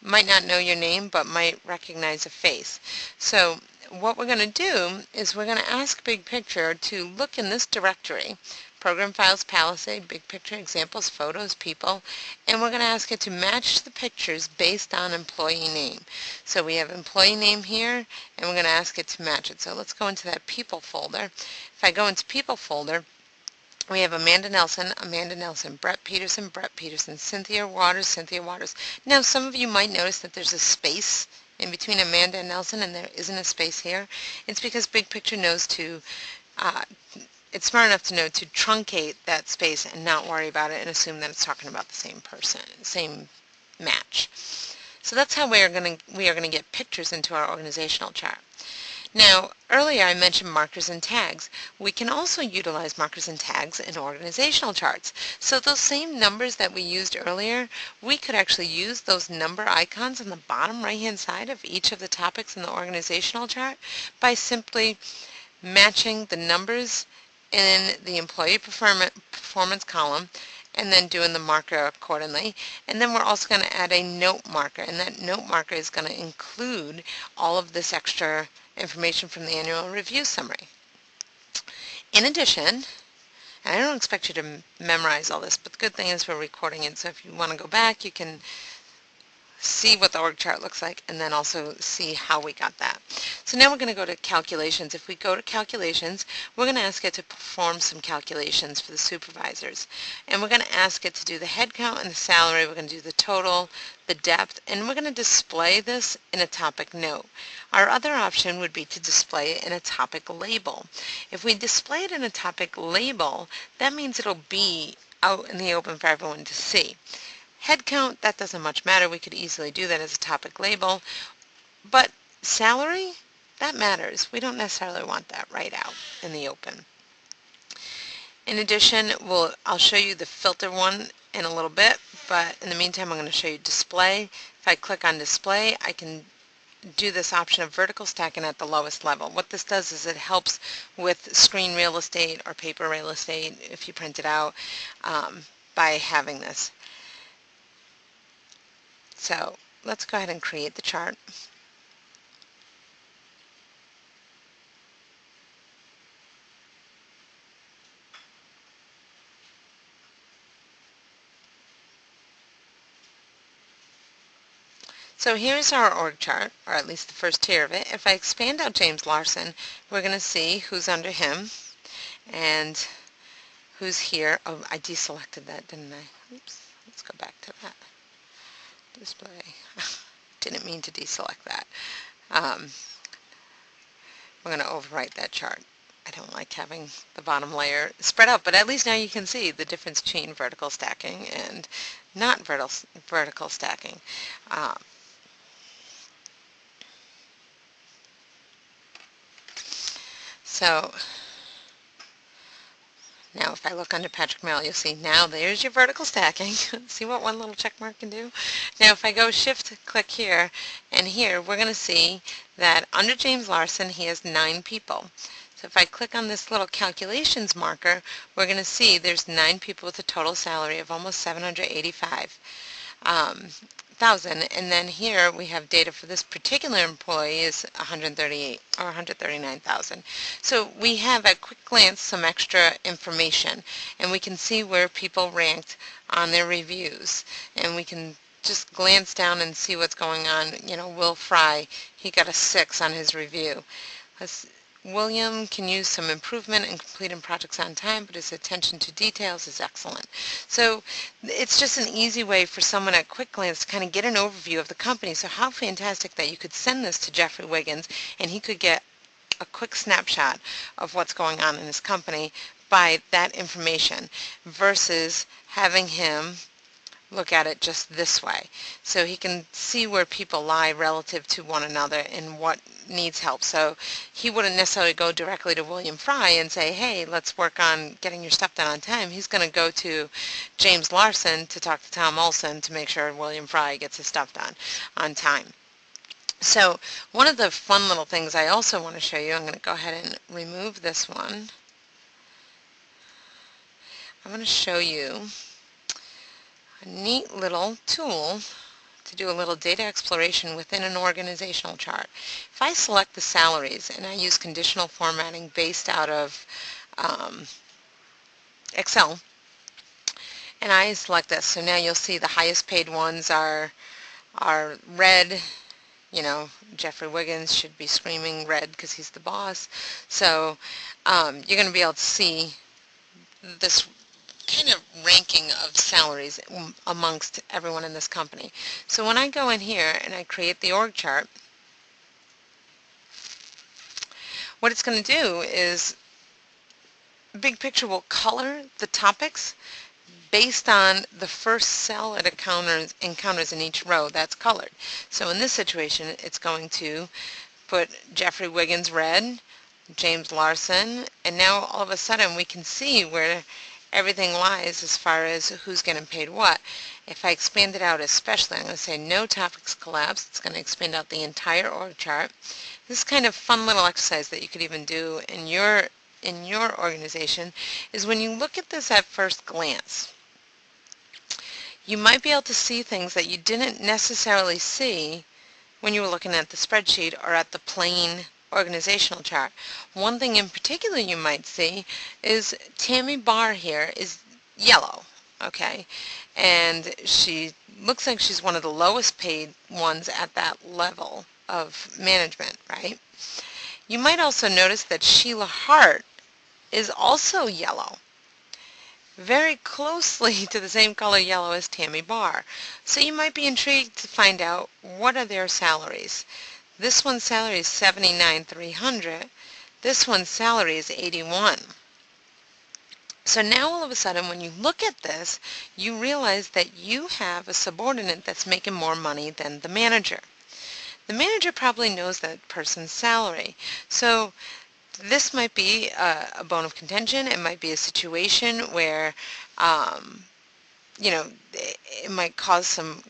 might not know your name, but might recognize a face. So what we're going to do is we're going to ask Big Picture to look in this directory, Program Files, Palisade, Big Picture Examples, Photos, People, and we're going to ask it to match the pictures based on employee name. So we have employee name here, and we're going to ask it to match it. So let's go into that People folder. If I go into People folder, we have Amanda Nelson, Brett Peterson, Cynthia Waters. Now, some of you might notice that there's a space in between Amanda and Nelson, and there isn't a space here. It's because Big Picture knows to, it's smart enough to know to truncate that space and not worry about it and assume that it's talking about the same person, same match. So that's how we are going to get pictures into our organizational chart. Now, earlier I mentioned markers and tags. We can also utilize markers and tags in organizational charts. So those same numbers that we used earlier, we could actually use those number icons on the bottom right-hand side of each of the topics in the organizational chart by simply matching the numbers in the employee performance column and then doing the marker accordingly. And then we're also going to add a note marker, and that note marker is going to include all of this extra information from the annual review summary. In addition, and I don't expect you to memorize all this, but the good thing is we're recording it, so if you want to go back, you can see what the org chart looks like, and then also see how we got that. So now we're going to go to calculations. If we go to calculations, we're going to ask it to perform some calculations for the supervisors. And we're going to ask it to do the head count and the salary. We're going to do the total, the depth, and we're going to display this in a topic note. Our other option would be to display it in a topic label. If we display it in a topic label, that means it'll be out in the open for everyone to see. Head count, that doesn't much matter. We could easily do that as a topic label. But salary, that matters. We don't necessarily want that right out in the open. In addition, I'll show you the filter one in a little bit, but in the meantime, I'm going to show you display. If I click on display, I can do this option of vertical stacking at the lowest level. What this does is it helps with screen real estate or paper real estate if you print it out by having this. So let's go ahead and create the chart. So here's our org chart, or at least the first tier of it. If I expand out James Larson, we're going to see who's under him and who's here. Oh, I deselected that, didn't I? Oops, let's go back to that. Display. Didn't mean to deselect that. We're going to overwrite that chart. I don't like having the bottom layer spread out, but at least now you can see the difference between vertical stacking and not vertical stacking. So now if I look under Patrick Merrill, you'll see now there's your vertical stacking. See what one little check mark can do? Now if I go shift click here, and here we're going to see that under James Larson he has 9 people. So if I click on this little calculations marker, we're going to see there's 9 people with a total salary of almost $785,000, and then here we have data for this particular employee is 138 or 139,000. So we have at quick glance some extra information, and we can see where people ranked on their reviews, and we can just glance down and see what's going on. You know, Will Fry, he got a 6 on his review. William can use some improvement in completing projects on time, but his attention to details is excellent. So it's just an easy way for someone at quick glance to kind of get an overview of the company. So how fantastic that you could send this to Jeffrey Wiggins and he could get a quick snapshot of what's going on in his company by that information versus having him look at it just this way. So he can see where people lie relative to one another and what needs help. So he wouldn't necessarily go directly to William Fry and say, hey, let's work on getting your stuff done on time. He's going to go to James Larson to talk to Tom Olson to make sure William Fry gets his stuff done on time. So one of the fun little things I also want to show you, I'm going to go ahead and remove this one. I'm going to show you a neat little tool to do a little data exploration within an organizational chart. If I select the salaries and I use conditional formatting based out of Excel, and I select this, so now you'll see the highest paid ones are red. You know, Jeffrey Wiggins should be screaming red because he's the boss. So you're going to be able to see this kind of ranking of salaries amongst everyone in this company. So when I go in here and I create the org chart, what it's going to do is Big Picture will color the topics based on the first cell it encounters in each row that's colored. So in this situation, it's going to put Jeffrey Wiggins red, James Larson, and now all of a sudden we can see where everything lies as far as who's getting paid what. If I expand it out especially, I'm going to say no topics collapse. It's going to expand out the entire org chart. This is kind of fun little exercise that you could even do in your organization is when you look at this at first glance, you might be able to see things that you didn't necessarily see when you were looking at the spreadsheet or at the plain organizational chart. One thing in particular you might see is Tammy Barr here is yellow. okay? And she looks like she's one of the lowest paid ones at that level of management, right? You might also notice that Sheila Hart is also yellow, very closely to the same color yellow as Tammy Barr. So you might be intrigued to find out what are their salaries. This one's salary is $79,300. This one's salary is $81,000. So now all of a sudden when you look at this, you realize that you have a subordinate that's making more money than the manager. The manager probably knows that person's salary. So this might be a bone of contention. It might be a situation where, it might cause some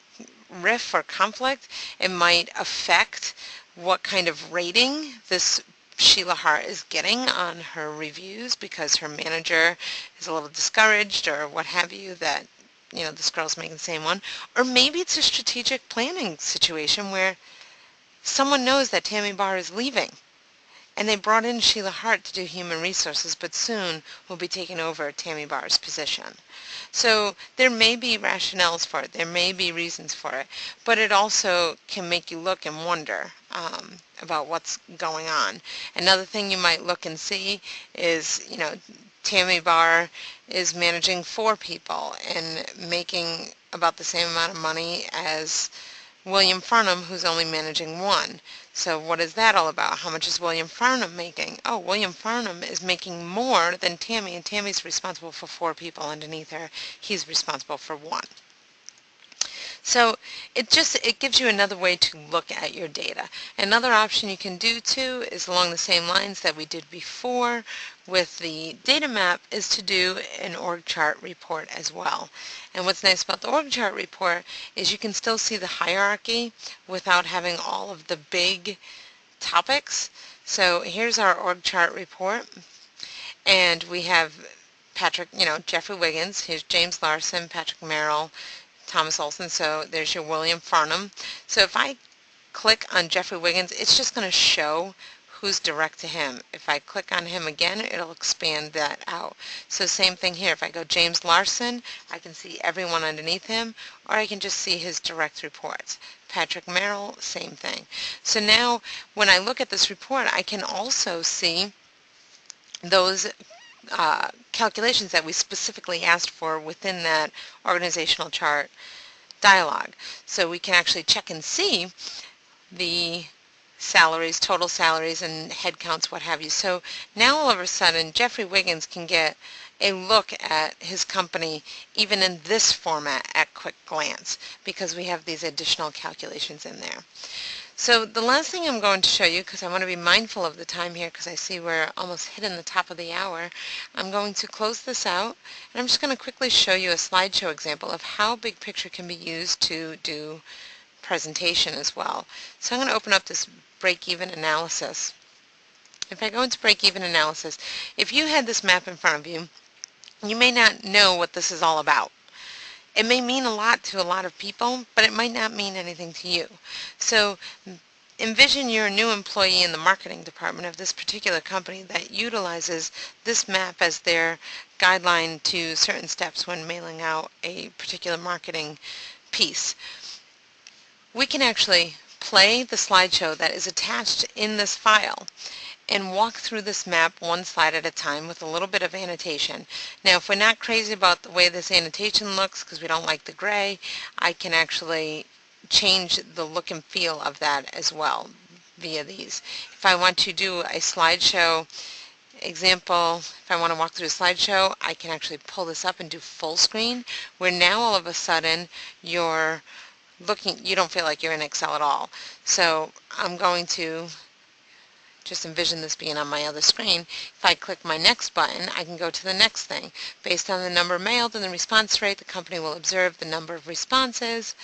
riff or conflict. It might affect what kind of rating this Sheila Hart is getting on her reviews because her manager is a little discouraged or what have you that, this girl's making the same one. Or maybe it's a strategic planning situation where someone knows that Tammy Barr is leaving and they brought in Sheila Hart to do human resources, but soon will be taking over Tammy Barr's position. So there may be rationales for it. There may be reasons for it. But it also can make you look and wonder about what's going on. Another thing you might look and see is, Tammy Barr is managing 4 people and making about the same amount of money as William Farnham, who's only managing 1. So what is that all about? How much is William Farnham making? Oh, William Farnham is making more than Tammy, and Tammy's responsible for 4 people underneath her. He's responsible for 1. So it gives you another way to look at your data. Another option you can do too is along the same lines that we did before with the data map is to do an org chart report as well. And what's nice about the org chart report is you can still see the hierarchy without having all of the big topics. So here's our org chart report, and we have Jeffrey Wiggins, here's James Larson, Patrick Merrill, Thomas Olson, so there's your William Farnham. So if I click on Jeffrey Wiggins, it's just going to show who's direct to him. If I click on him again, it'll expand that out. So same thing here. If I go James Larson, I can see everyone underneath him, or I can just see his direct reports. Patrick Merrill, same thing. So now when I look at this report, I can also see those calculations that we specifically asked for within that organizational chart dialog. So we can actually check and see the salaries, total salaries, and head counts, what have you. So now all of a sudden Jeffrey Wiggins can get a look at his company even in this format at quick glance because we have these additional calculations in there. So the last thing I'm going to show you, because I want to be mindful of the time here because I see we're almost hitting the top of the hour, I'm going to close this out and I'm just going to quickly show you a slideshow example of how BigPicture can be used to do presentation as well. So I'm going to open up this Breakeven Analysis. If I go into Breakeven Analysis, if you had this map in front of you, you may not know what this is all about. It may mean a lot to a lot of people, but it might not mean anything to you. So envision you're a new employee in the marketing department of this particular company that utilizes this map as their guideline to certain steps when mailing out a particular marketing piece. We can actually play the slideshow that is attached in this file and walk through this map one slide at a time with a little bit of annotation. Now if we're not crazy about the way this annotation looks because we don't like the gray, I can actually change the look and feel of that as well via these. If I want to do a slideshow example, if I want to walk through a slideshow, I can actually pull this up and do full screen, where now all of a sudden you don't feel like you're in Excel at all. So I'm going to just envision this being on my other screen. If I click my next button, I can go to the next thing. Based on the number mailed and the response rate, the company will observe the number of responses,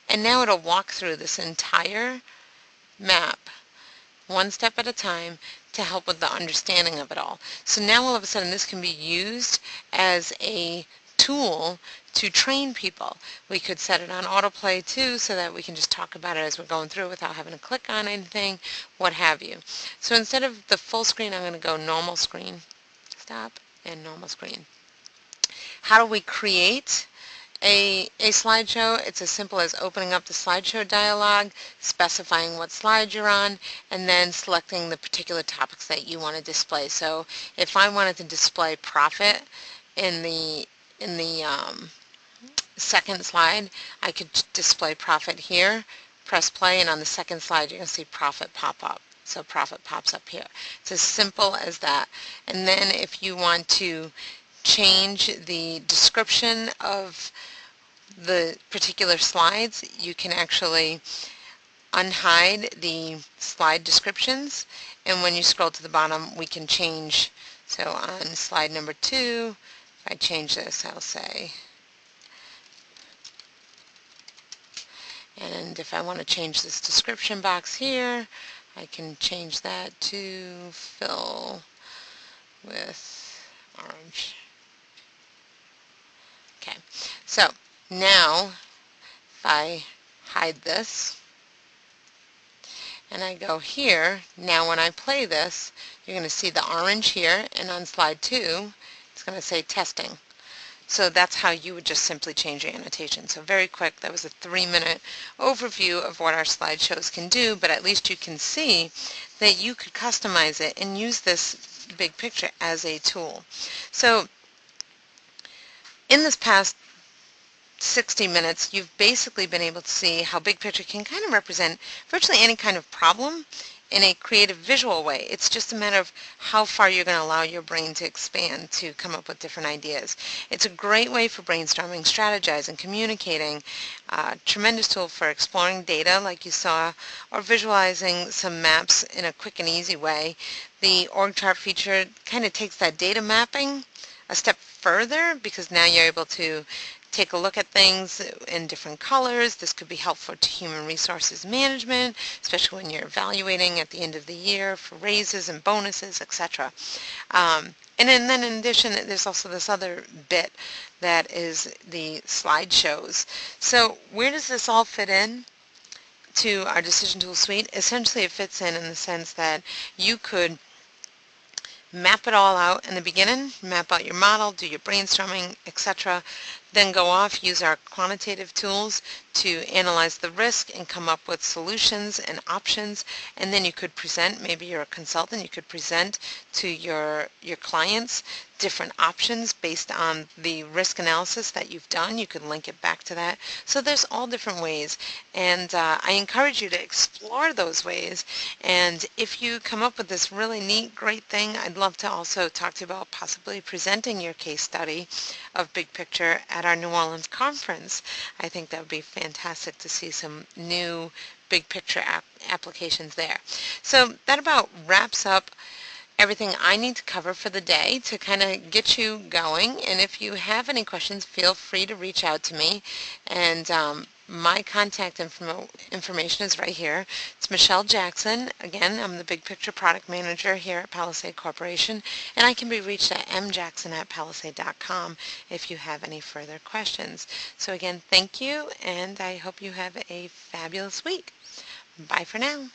and now it'll walk through this entire map one step at a time to help with the understanding of it all. So now all of a sudden this can be used as a tool to train people. We could set it on autoplay too so that we can just talk about it as we're going through without having to click on anything, what have you. So instead of the full screen, I'm going to go normal screen, stop, and normal screen. How do we create a slideshow, it's as simple as opening up the slideshow dialog, specifying what slide you're on, and then selecting the particular topics that you want to display. So if I wanted to display profit in the second slide, I could display profit here, press play, and on the second slide you're going to see profit pop up. So profit pops up here. It's as simple as that. And then if you want to change the description of the particular slides, you can actually unhide the slide descriptions, and when you scroll to the bottom we can change. So on slide number 2, if I change this, I'll say, and if I want to change this description box here, I can change that to fill with orange. Okay, so now if I hide this and I go here, now when I play this, you're going to see the orange here, and on slide 2 it's going to say testing. So that's how you would just simply change your annotation. So very quick, that was a 3-minute overview of what our slideshows can do, but at least you can see that you could customize it and use this big picture as a tool. So in this past 60 minutes, you've basically been able to see how big picture can kind of represent virtually any kind of problem in a creative visual way. It's just a matter of how far you're going to allow your brain to expand to come up with different ideas. It's a great way for brainstorming, strategizing, communicating, tremendous tool for exploring data like you saw, or visualizing some maps in a quick and easy way. The org chart feature kind of takes that data mapping a step further, because now you're able to take a look at things in different colors. This could be helpful to human resources management, especially when you're evaluating at the end of the year for raises and bonuses, etc. And then in addition, there's also this other bit that is the slideshows. So where does this all fit in to our decision tool suite? Essentially it fits in the sense that you could map it all out in the beginning, map out your model, do your brainstorming, etc. Then go off, use our quantitative tools to analyze the risk and come up with solutions and options. And then you could present, maybe you're a consultant, you could present to your clients different options based on the risk analysis that you've done. You could link it back to that. So there's all different ways, and I encourage you to explore those ways. And if you come up with this really neat, great thing, I'd love to also talk to you about possibly presenting your case study of Big Picture at our New Orleans conference. I think that would be fantastic to see some new Big Picture applications there. So that about wraps up everything I need to cover for the day to kind of get you going. And if you have any questions, feel free to reach out to me. And my contact information is right here. It's Michelle Jackson. Again, I'm the Big Picture Product Manager here at Palisade Corporation, and I can be reached at mjackson@palisade.com if you have any further questions. So again, thank you, and I hope you have a fabulous week. Bye for now.